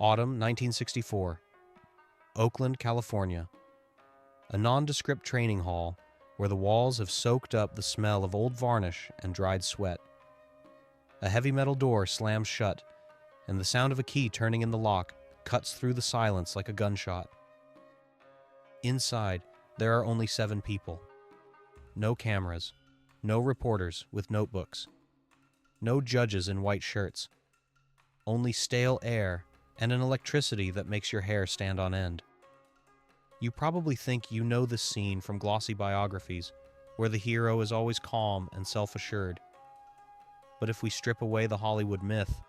Autumn 1964. Oakland, California. A nondescript training hall where the walls have soaked up the smell of old varnish and dried sweat. A heavy metal door slams shut, and the sound of a key turning in the lock cuts through the silence like a gunshot. Inside, there are only 7 people. No cameras, no reporters with notebooks, no judges in white shirts, only stale air and an electricity that makes your hair stand on end. You probably think you know this scene from glossy biographies, where the hero is always calm and self-assured. But if we strip away the Hollywood myth,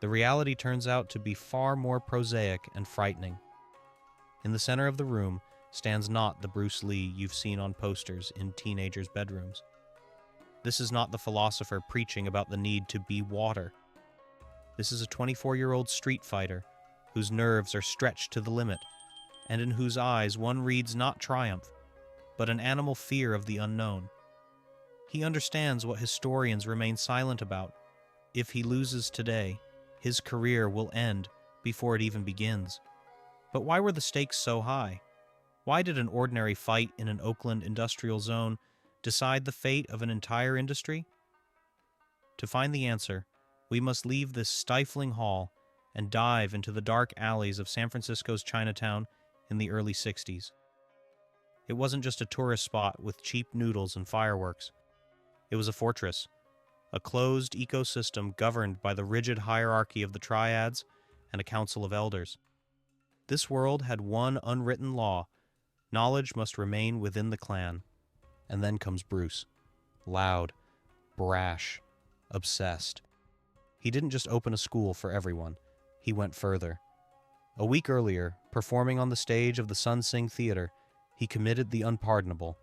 the reality turns out to be far more prosaic and frightening. In the center of the room stands not the Bruce Lee you've seen on posters in teenagers' bedrooms. This is not the philosopher preaching about the need to be water. This is a 24-year-old street fighter whose nerves are stretched to the limit, and in whose eyes one reads not triumph, but an animal fear of the unknown. He understands what historians remain silent about. If he loses today, his career will end before it even begins. But why were the stakes so high? Why did an ordinary fight in an Oakland industrial zone decide the fate of an entire industry? To find the answer, we must leave this stifling hall and dive into the dark alleys of San Francisco's Chinatown in the early 60s. It wasn't just a tourist spot with cheap noodles and fireworks. It was a fortress, a closed ecosystem governed by the rigid hierarchy of the triads and a council of elders. This world had one unwritten law: knowledge must remain within the clan. And then comes Bruce. Loud, brash, obsessed. He didn't just open a school for everyone. He went further. A week earlier, performing on the stage of the Sun Sing Theater, he committed the unpardonable.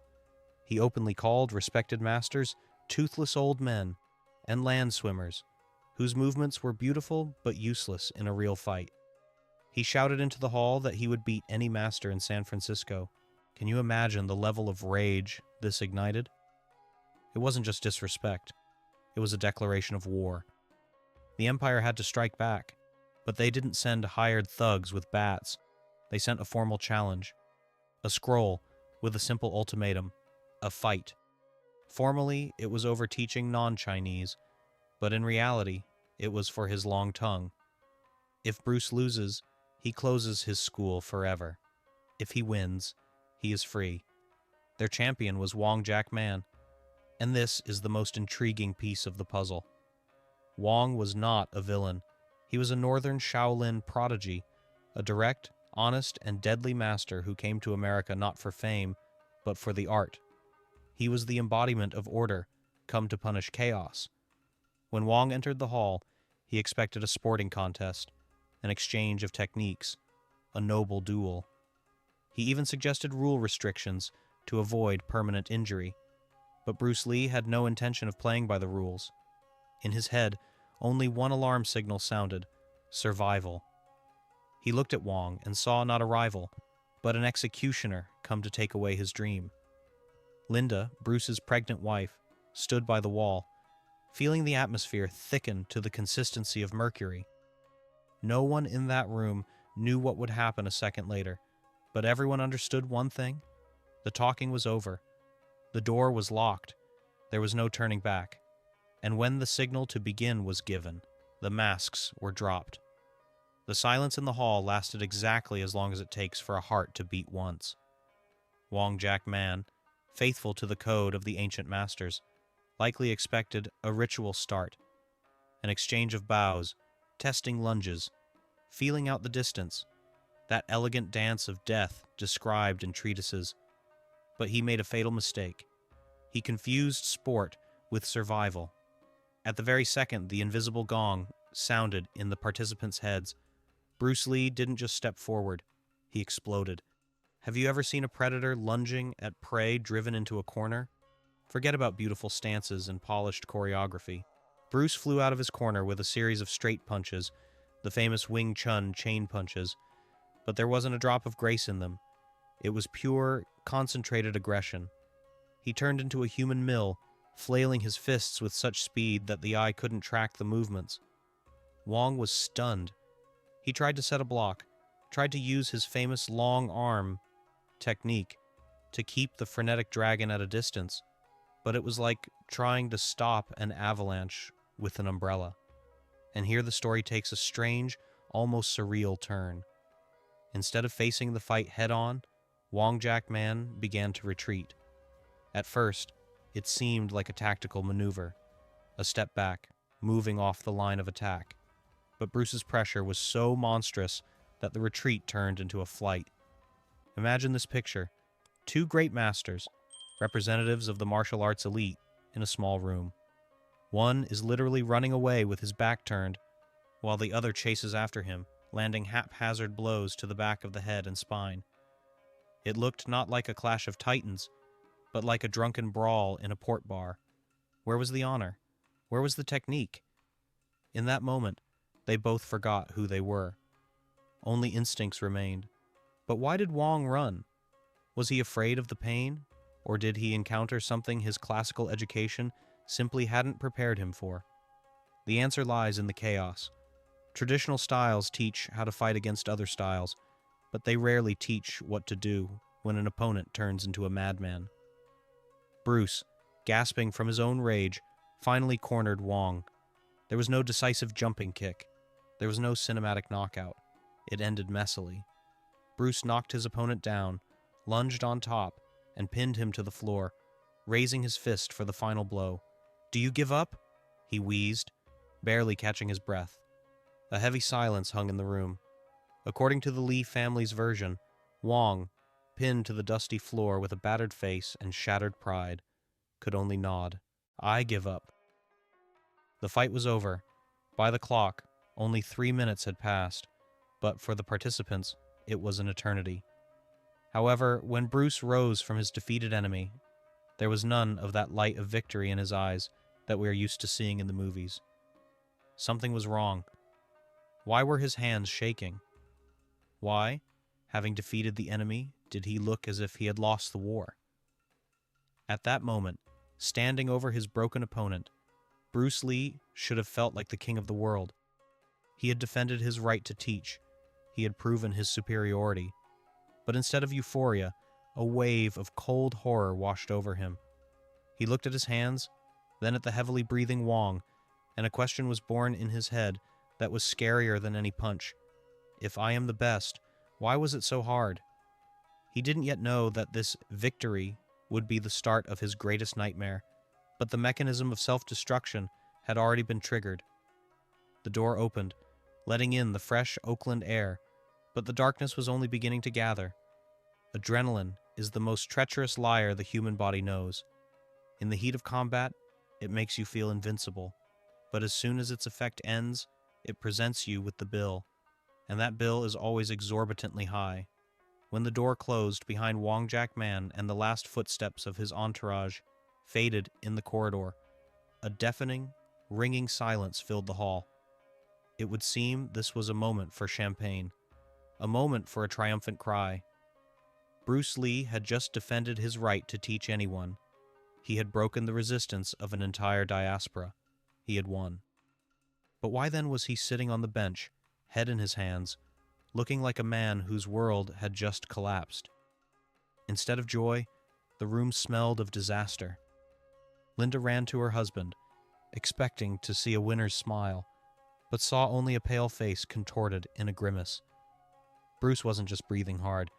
He openly called respected masters toothless old men and land swimmers, whose movements were beautiful but useless in a real fight. He shouted into the hall that he would beat any master in San Francisco. Can you imagine the level of rage this ignited? It wasn't just disrespect. It was a declaration of war. The Empire had to strike back, but they didn't send hired thugs with bats. They sent a formal challenge. A scroll with a simple ultimatum: a fight. Formally, it was over teaching non-Chinese, but in reality, it was for his long tongue. If Bruce loses, he closes his school forever. If he wins, he is free. Their champion was Wong Jack Man, and this is the most intriguing piece of the puzzle. Wong was not a villain. He was a northern Shaolin prodigy, a direct, honest, and deadly master who came to America not for fame, but for the art. He was the embodiment of order, come to punish chaos. When Wong entered the hall, he expected a sporting contest, an exchange of techniques, a noble duel. He even suggested rule restrictions to avoid permanent injury. But Bruce Lee had no intention of playing by the rules. In his head, only one alarm signal sounded: survival. He looked at Wong and saw not a rival, but an executioner come to take away his dream. Linda, Bruce's pregnant wife, stood by the wall, feeling the atmosphere thicken to the consistency of mercury. No one in that room knew what would happen a second later, but everyone understood one thing: the talking was over. The door was locked. There was no turning back. And when the signal to begin was given, the masks were dropped. The silence in the hall lasted exactly as long as it takes for a heart to beat once. Wong Jack Man, faithful to the code of the ancient masters, likely expected a ritual start, an exchange of bows, testing lunges, feeling out the distance, that elegant dance of death described in treatises. But he made a fatal mistake. He confused sport with survival. At the very second the invisible gong sounded in the participants' heads, Bruce Lee didn't just step forward, he exploded. Have you ever seen a predator lunging at prey driven into a corner? Forget about beautiful stances and polished choreography. Bruce flew out of his corner with a series of straight punches, the famous Wing Chun chain punches, but there wasn't a drop of grace in them. It was pure, concentrated aggression. He turned into a human mill, flailing his fists with such speed that the eye couldn't track the movements. Wong was stunned. He tried to set a block, tried to use his famous long arm technique to keep the frenetic dragon at a distance, but it was like trying to stop an avalanche with an umbrella. And here the story takes a strange, almost surreal turn. Instead of facing the fight head-on, Wong Jack Man began to retreat. At first, it seemed like a tactical maneuver, a step back, moving off the line of attack. But Bruce's pressure was so monstrous that the retreat turned into a flight. Imagine this picture: two great masters, representatives of the martial arts elite, in a small room. One is literally running away with his back turned, while the other chases after him, landing haphazard blows to the back of the head and spine. It looked not like a clash of titans, but like a drunken brawl in a port bar. Where was the honor? Where was the technique? In that moment, they both forgot who they were. Only instincts remained. But why did Wong run? Was he afraid of the pain, or did he encounter something his classical education simply hadn't prepared him for? The answer lies in the chaos. Traditional styles teach how to fight against other styles, but they rarely teach what to do when an opponent turns into a madman. Bruce, gasping from his own rage, finally cornered Wong. There was no decisive jumping kick. There was no cinematic knockout. It ended messily. Bruce knocked his opponent down, lunged on top, and pinned him to the floor, raising his fist for the final blow. "Do you give up?" he wheezed, barely catching his breath. A heavy silence hung in the room. According to the Lee family's version, Wong, pinned to the dusty floor with a battered face and shattered pride, could only nod. "I give up." The fight was over. By the clock, only 3 minutes had passed, but for the participants, it was an eternity. However, when Bruce rose from his defeated enemy, there was none of that light of victory in his eyes that we are used to seeing in the movies. Something was wrong. Why were his hands shaking? Why, having defeated the enemy, did he look as if he had lost the war? At that moment, standing over his broken opponent, Bruce Lee should have felt like the king of the world. He had defended his right to teach. He had proven his superiority. But instead of euphoria, a wave of cold horror washed over him. He looked at his hands, then at the heavily breathing Wong, and a question was born in his head that was scarier than any punch. If I am the best, why was it so hard? He didn't yet know that this victory would be the start of his greatest nightmare, but the mechanism of self-destruction had already been triggered. The door opened, letting in the fresh Oakland air, but the darkness was only beginning to gather. Adrenaline is the most treacherous liar the human body knows. In the heat of combat, it makes you feel invincible, but as soon as its effect ends, it presents you with the bill, and that bill is always exorbitantly high. When the door closed behind Wong Jack Man and the last footsteps of his entourage faded in the corridor, a deafening, ringing silence filled the hall. It would seem this was a moment for champagne, a moment for a triumphant cry. Bruce Lee had just defended his right to teach anyone. He had broken the resistance of an entire diaspora. He had won. But why then was he sitting on the bench, head in his hands, looking like a man whose world had just collapsed? Instead of joy, the room smelled of disaster. Linda ran to her husband, expecting to see a winner's smile, but saw only a pale face contorted in a grimace. Bruce wasn't just breathing hard.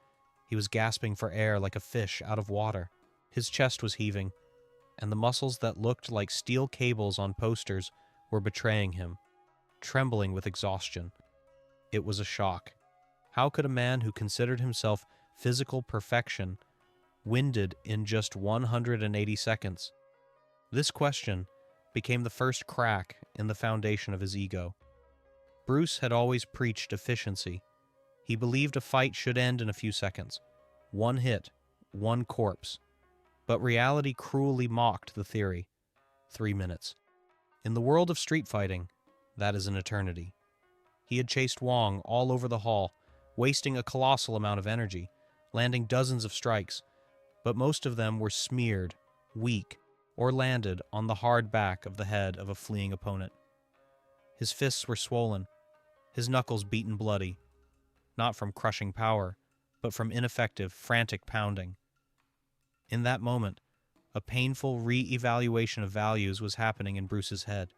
He was gasping for air like a fish out of water. His chest was heaving, and the muscles that looked like steel cables on posters were betraying him, trembling with exhaustion. It was a shock. How could a man who considered himself physical perfection winded in just 180 seconds? This question became the first crack in the foundation of his ego. Bruce had always preached efficiency. He believed a fight should end in a few seconds. One hit, one corpse. But reality cruelly mocked the theory. 3 minutes. In the world of street fighting, that is an eternity. He had chased Wong all over the hall, wasting a colossal amount of energy, landing dozens of strikes, but most of them were smeared, weak, or landed on the hard back of the head of a fleeing opponent. His fists were swollen. his knuckles beaten bloody, not from crushing power, but from ineffective, frantic pounding. In that moment, a painful re-evaluation of values was happening in Bruce's head.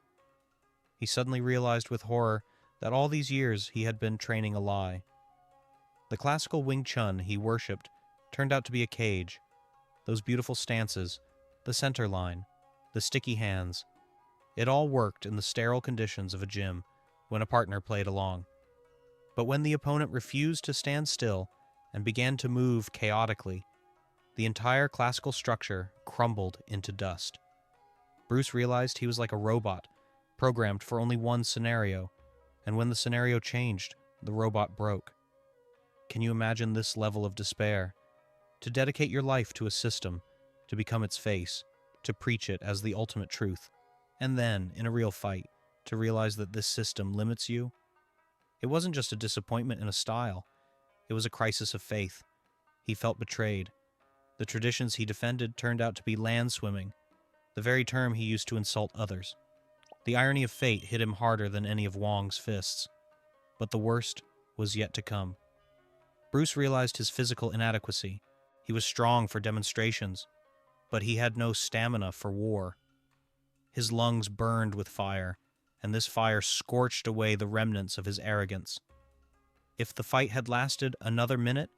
He suddenly realized with horror that all these years he had been training a lie. The classical Wing Chun he worshipped turned out to be a cage. Those beautiful stances, the center line, the sticky hands, it all worked in the sterile conditions of a gym when a partner played along. But when the opponent refused to stand still and began to move chaotically, the entire classical structure crumbled into dust. Bruce realized he was like a robot, programmed for only one scenario, and when the scenario changed, the robot broke. Can you imagine this level of despair? To dedicate your life to a system, to become its face, to preach it as the ultimate truth, and then, in a real fight, to realize that this system limits you? It wasn't just a disappointment in a style. It was a crisis of faith. He felt betrayed. The traditions he defended turned out to be land swimming, the very term he used to insult others. The irony of fate hit him harder than any of Wong's fists. But the worst was yet to come. Bruce realized his physical inadequacy. He was strong for demonstrations, but he had no stamina for war. His lungs burned with fire, and this fire scorched away the remnants of his arrogance. If the fight had lasted another minute,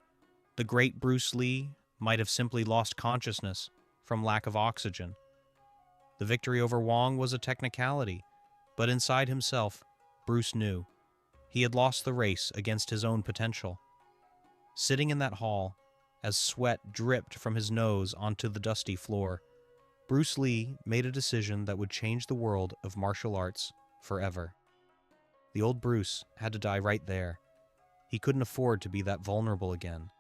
the great Bruce Lee might have simply lost consciousness from lack of oxygen. The victory over Wong was a technicality, but inside himself, Bruce knew. He had lost the race against his own potential. Sitting in that hall, as sweat dripped from his nose onto the dusty floor, Bruce Lee made a decision that would change the world of martial arts forever. The old Bruce had to die right there. He couldn't afford to be that vulnerable again.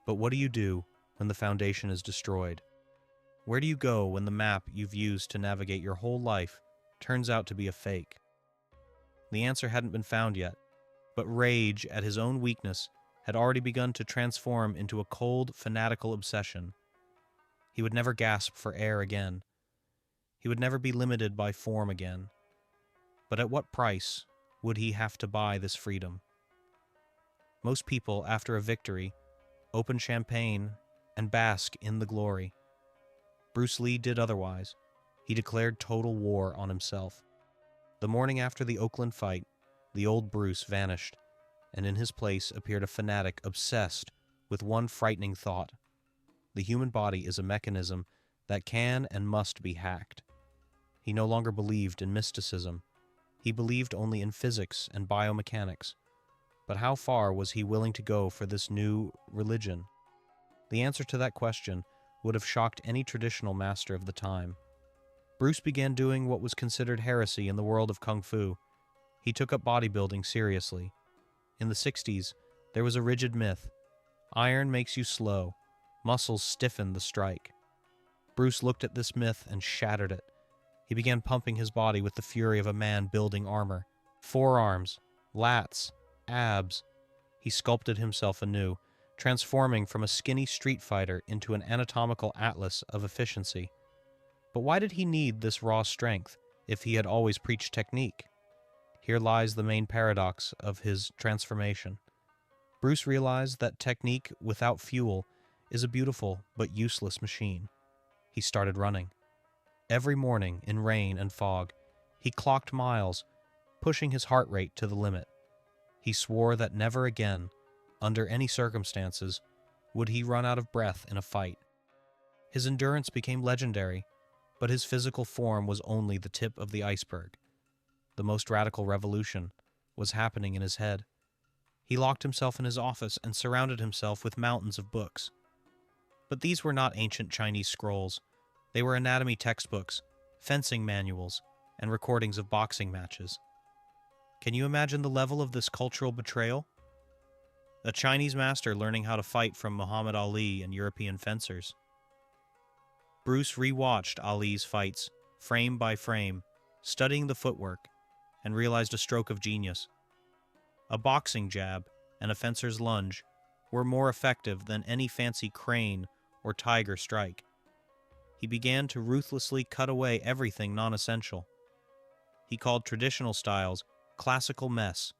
But what do you do when the foundation is destroyed? Where do you go when the map you've used to navigate your whole life turns out to be a fake? The answer hadn't been found yet, but rage at his own weakness had already begun to transform into a cold, fanatical obsession. He would never gasp for air again. He would never be limited by form again. But at what price would he have to buy this freedom? Most people, after a victory, open champagne and bask in the glory. Bruce Lee did otherwise. He declared total war on himself. The morning after the Oakland fight, the old Bruce vanished, and in his place appeared a fanatic obsessed with one frightening thought. The human body is a mechanism that can and must be hacked. He no longer believed in mysticism. He believed only in physics and biomechanics. But how far was he willing to go for this new religion? The answer to that question would have shocked any traditional master of the time. Bruce began doing what was considered heresy in the world of Kung Fu. He took up bodybuilding seriously. In the 60s, there was a rigid myth. Iron makes you slow. Muscles stiffen the strike. Bruce looked at this myth and shattered it. He began pumping his body with the fury of a man building armor. Forearms, lats, abs. He sculpted himself anew, transforming from a skinny street fighter into an anatomical atlas of efficiency. But why did he need this raw strength if he had always preached technique? Here lies the main paradox of his transformation. Bruce realized that technique without fuel is a beautiful but useless machine. He started running. Every morning, in rain and fog, he clocked miles, pushing his heart rate to the limit. He swore that never again, under any circumstances, would he run out of breath in a fight. His endurance became legendary, but his physical form was only the tip of the iceberg. The most radical revolution was happening in his head. He locked himself in his office and surrounded himself with mountains of books. But these were not ancient Chinese scrolls. They were anatomy textbooks, fencing manuals, and recordings of boxing matches. Can you imagine the level of this cultural betrayal? A Chinese master learning how to fight from Muhammad Ali and European fencers. Bruce rewatched Ali's fights, frame by frame, studying the footwork, and realized a stroke of genius. A boxing jab and a fencer's lunge were more effective than any fancy crane or tiger strike. He began to ruthlessly cut away everything non-essential. He called traditional styles classical mess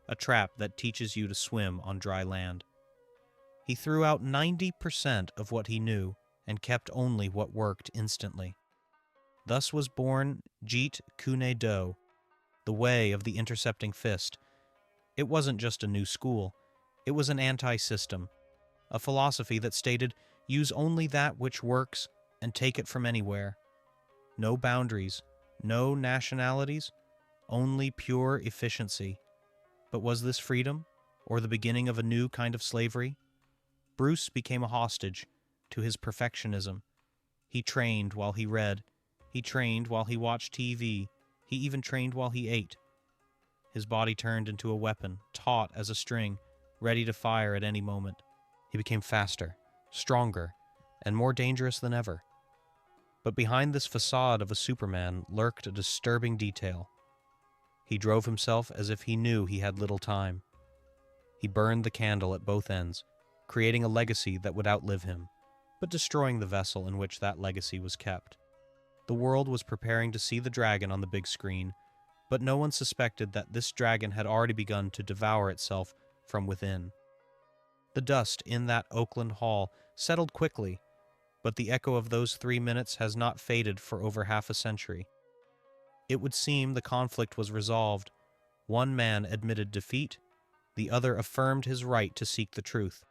a trap that teaches you to swim on dry land. He threw out 90% of what he knew and kept only what worked instantly. Thus was born Jeet Kune Do, the way of the intercepting fist. It wasn't just a new school, it was an anti-system, a philosophy that stated, use only that which works and take it from anywhere. No boundaries, no nationalities, only pure efficiency. But was this freedom, or the beginning of a new kind of slavery? Bruce became a hostage to his perfectionism. He trained while he read. He trained while he watched TV. He even trained while he ate. His body turned into a weapon, taut as a string, ready to fire at any moment. He became faster, stronger, and more dangerous than ever. But behind this facade of a Superman lurked a disturbing detail. He drove himself as if he knew he had little time. He burned the candle at both ends, creating a legacy that would outlive him, but destroying the vessel in which that legacy was kept. The world was preparing to see the dragon on the big screen, but no one suspected that this dragon had already begun to devour itself from within. The dust in that Oakland hall settled quickly, but the echo of those 3 minutes has not faded for over half a century. It would seem the conflict was resolved. One man admitted defeat, the other affirmed his right to seek the truth.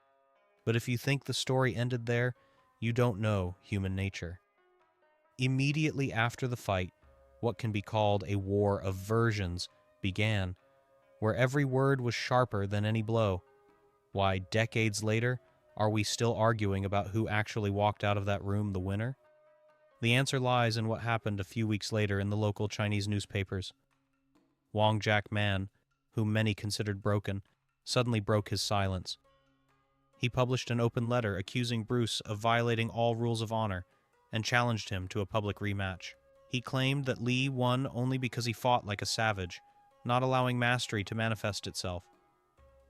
But if you think the story ended there, you don't know human nature. Immediately after the fight, what can be called a war of versions began, where every word was sharper than any blow. Why, decades later, are we still arguing about who actually walked out of that room the winner? The answer lies in what happened a few weeks later in the local Chinese newspapers. Wong Jack Man, whom many considered broken, suddenly broke his silence. He published an open letter accusing Bruce of violating all rules of honor and challenged him to a public rematch. He claimed that Lee won only because he fought like a savage, not allowing mastery to manifest itself.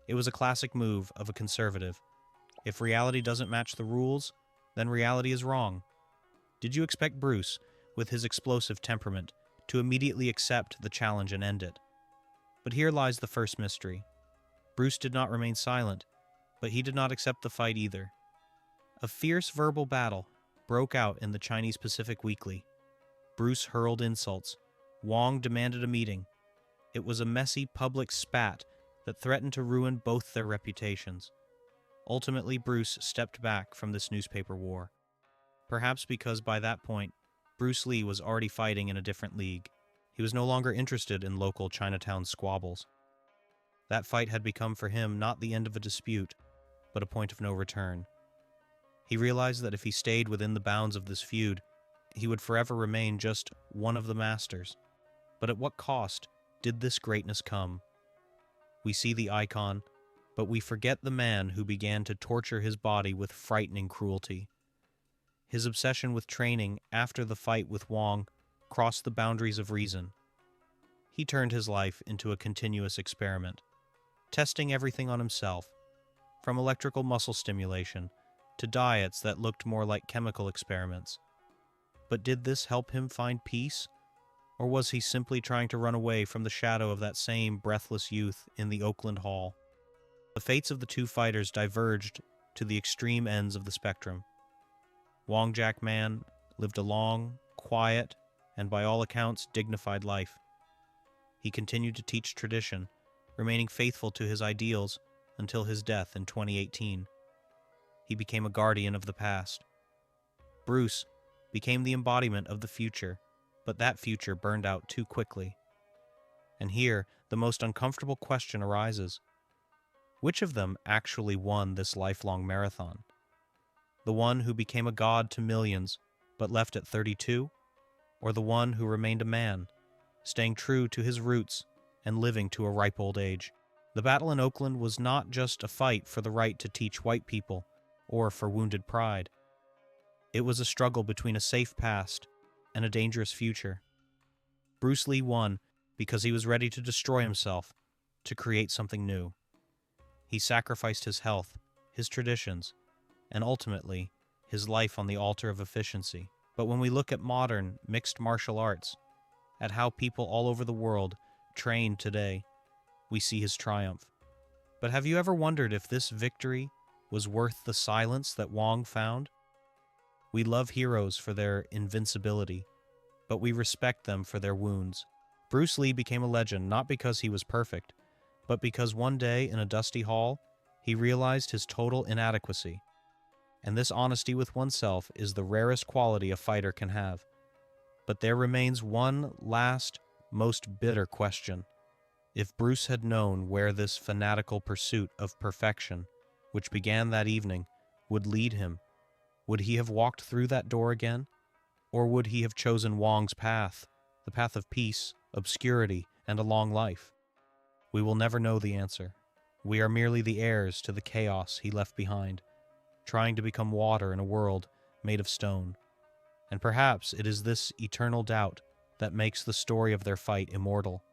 It was a classic move of a conservative. If reality doesn't match the rules, then reality is wrong. Did you expect Bruce, with his explosive temperament, to immediately accept the challenge and end it? But here lies the first mystery. Bruce did not remain silent, but he did not accept the fight either. A fierce verbal battle broke out in the Chinese Pacific Weekly. Bruce hurled insults. Wong demanded a meeting. It was a messy public spat that threatened to ruin both their reputations. Ultimately, Bruce stepped back from this newspaper war. Perhaps because by that point, Bruce Lee was already fighting in a different league. He was no longer interested in local Chinatown squabbles. That fight had become for him not the end of a dispute, but a point of no return. He realized that if he stayed within the bounds of this feud, he would forever remain just one of the masters. But at what cost did this greatness come? We see the icon, but we forget the man who began to torture his body with frightening cruelty. His obsession with training after the fight with Wong crossed the boundaries of reason. He turned his life into a continuous experiment, testing everything on himself, from electrical muscle stimulation to diets that looked more like chemical experiments. But did this help him find peace? Or was he simply trying to run away from the shadow of that same breathless youth in the Oakland hall? The fates of the two fighters diverged to the extreme ends of the spectrum. Wong Jack Man lived a long, quiet, and by all accounts dignified life. He continued to teach tradition, remaining faithful to his ideals until his death in 2018. He became a guardian of the past. Bruce became the embodiment of the future, but that future burned out too quickly. And here, the most uncomfortable question arises. Which of them actually won this lifelong marathon? The one who became a god to millions, but left at 32? Or the one who remained a man, staying true to his roots and living to a ripe old age? The battle in Oakland was not just a fight for the right to teach white people, or for wounded pride. It was a struggle between a safe past and a dangerous future. Bruce Lee won because he was ready to destroy himself to create something new. He sacrificed his health, his traditions, and ultimately, his life on the altar of efficiency. But when we look at modern, mixed martial arts, at how people all over the world train today, we see his triumph. But have you ever wondered if this victory was worth the silence that Wong found? We love heroes for their invincibility, but we respect them for their wounds. Bruce Lee became a legend not because he was perfect, but because one day in a dusty hall, he realized his total inadequacy. And this honesty with oneself is the rarest quality a fighter can have. But there remains one last, most bitter question. If Bruce had known where this fanatical pursuit of perfection, which began that evening, would lead him, would he have walked through that door again? Or would he have chosen Wong's path, the path of peace, obscurity, and a long life? We will never know the answer. We are merely the heirs to the chaos he left behind, trying to become water in a world made of stone. And perhaps it is this eternal doubt that makes the story of their fight immortal.